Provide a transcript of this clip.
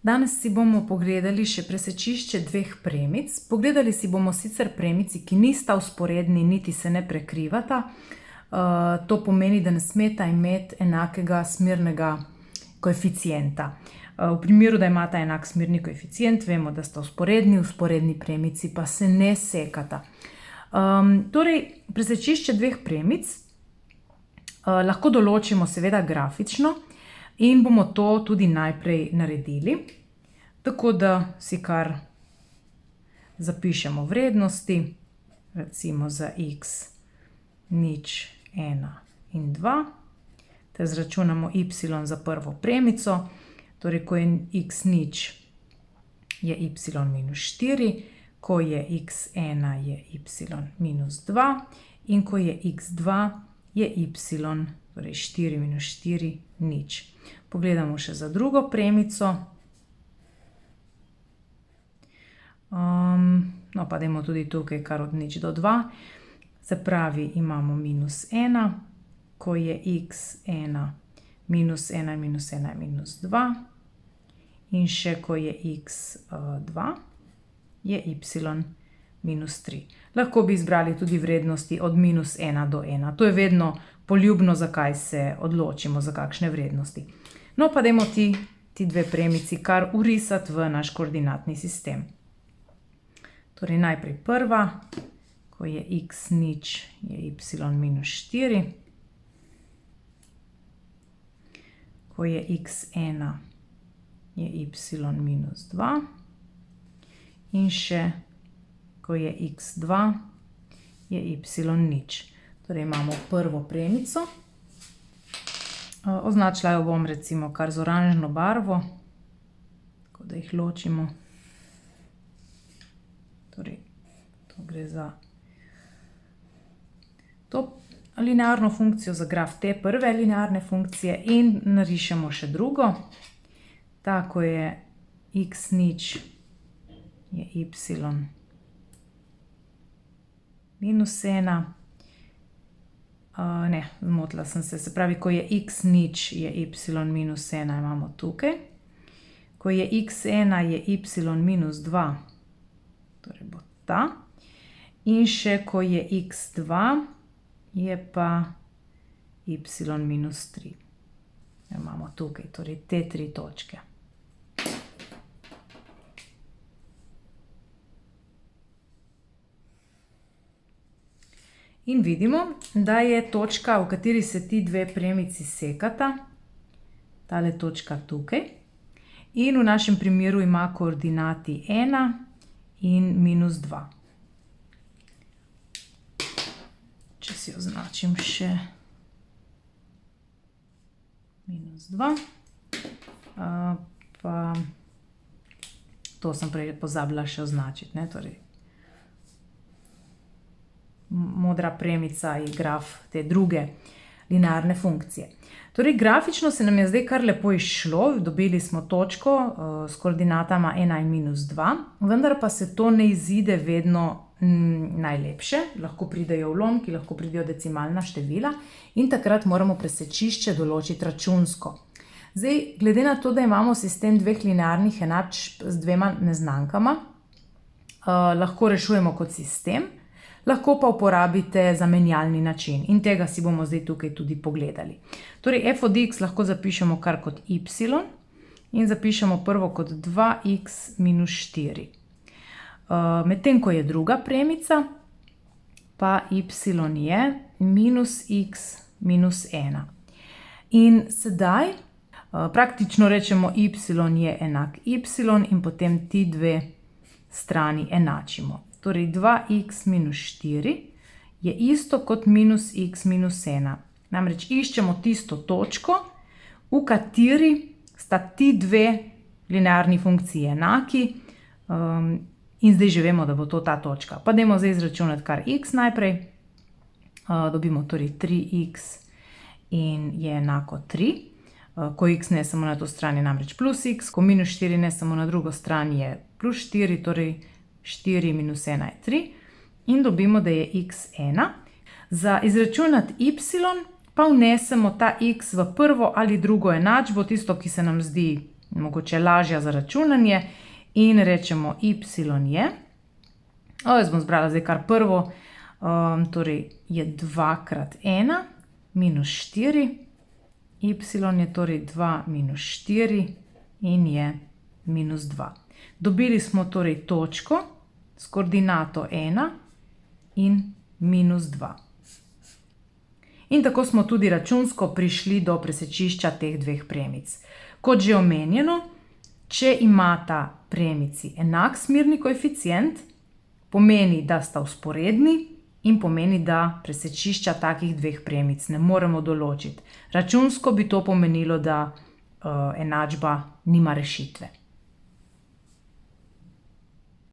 Danes si bomo pogledali še presečišče dveh premic. Pogledali si bomo sicer premici, ki nista vzporedni, niti se ne prekrivata. To pomeni, da ne smeta imeti enakega smernega koeficienta. V primeru, da imata enak smerni koeficient, vemo, da sta vzporedni premici pa se ne sekata. Torej, presečišče dveh premic lahko določimo seveda grafično, in bomo to tudi najprej naredili, tako da si kar zapišemo vrednosti, recimo za x 0, 1 in 2, ter zračunamo y za prvo premico, torej ko je x 0 je y minus 4, ko je x1 je y minus 2 in ko je x2 je y, torej 4 minus 4, 0. Pogledamo še za drugo premico. No, pa dajmo tudi tukaj kar od 0 do 2. Se pravi, imamo minus 1, ko je x1 minus 1 minus 1 minus 2. In še ko je x2 je y minus 3. Lahko bi izbrali tudi vrednosti od minus 1 do 1. To je vedno poljubno, zakaj se odločimo, za kakšne vrednosti. No, pa dajmo ti dve premici kar vrisati v naš koordinatni sistem. Torej, najprej prva, ko je x0 je y minus 4, ko je x1 je y minus 2 in še ko je x2 je y0. Torej imamo prvo premico. Označila jo bom recimo kar z oranžno barvo, tako da jih ločimo. Torej, to gre za to linearno funkcijo, za graf te prve linearne funkcije in narišemo še drugo. Tako je x0 je y minus 1. Ne, zmotila sem se. Se pravi, ko je x0 je y minus 1, imamo tukaj. Ko je x1 je y minus 2, torej bo ta. In še ko je x2 je pa y minus 3. Imamo tukaj, torej te tri točke. In vidimo, da je točka, v kateri se ti dve premici sekata, tale točka tukaj. In v našem primeru ima koordinati 1 in minus 2. Če si označim še minus 2, pa to sem prej pozabila še označiti, ne, torej modra premica je graf te druge linearne funkcije. Torej, grafično se nam je zdaj kar lepo izšlo, dobili smo točko s koordinatama 1 in minus 2, vendar pa se to ne izide vedno najlepše, lahko pridejo ulomki, lahko pridejo decimalna števila in takrat moramo presečišče določiti računsko. Zdaj, glede na to, da imamo sistem dveh linearnih enačb z dvema neznankama, lahko rešujemo kot sistem, lahko pa uporabite zamenjalni način in tega si bomo zdaj tukaj tudi pogledali. Torej, f od x lahko zapišemo kar kot y in zapišemo prvo kot 2x minus 4. Medtem ko je druga premica, pa y je minus x minus 1. In sedaj praktično rečemo y je enak y in potem ti dve strani enačimo. Torej, 2x minus 4 je isto kot minus x minus 1. Namreč iščemo tisto točko, v kateri sta ti dve linearni funkciji enaki in zdaj že vemo, da bo to ta točka. Pa dajmo zdaj izračunati kar x najprej. Dobimo torej 3x in je enako 3. Ko x ne samo na to stran je namreč plus x, ko minus 4 ne samo na drugo stran je plus 4, torej 4 minus 1 je 3 in dobimo, da je x1. Za izračunati y pa vnesemo ta x v prvo ali drugo enačbo, tisto, ki se nam zdi mogoče lažja za računanje in rečemo y je. Jaz bom zbrala zdaj kar prvo, torej je 2 krat 1 minus 4, y je torej 2 minus 4 in je minus 2. Dobili smo torej točko s koordinato 1 in minus 2. In tako smo tudi računsko prišli do presečišča teh dveh premic. Kot že omenjeno, če imata premici enak smerni koeficient, pomeni, da sta vzporedni in pomeni, da presečišča takih dveh premic ne moremo določiti. Računsko bi to pomenilo, da enačba nima rešitve.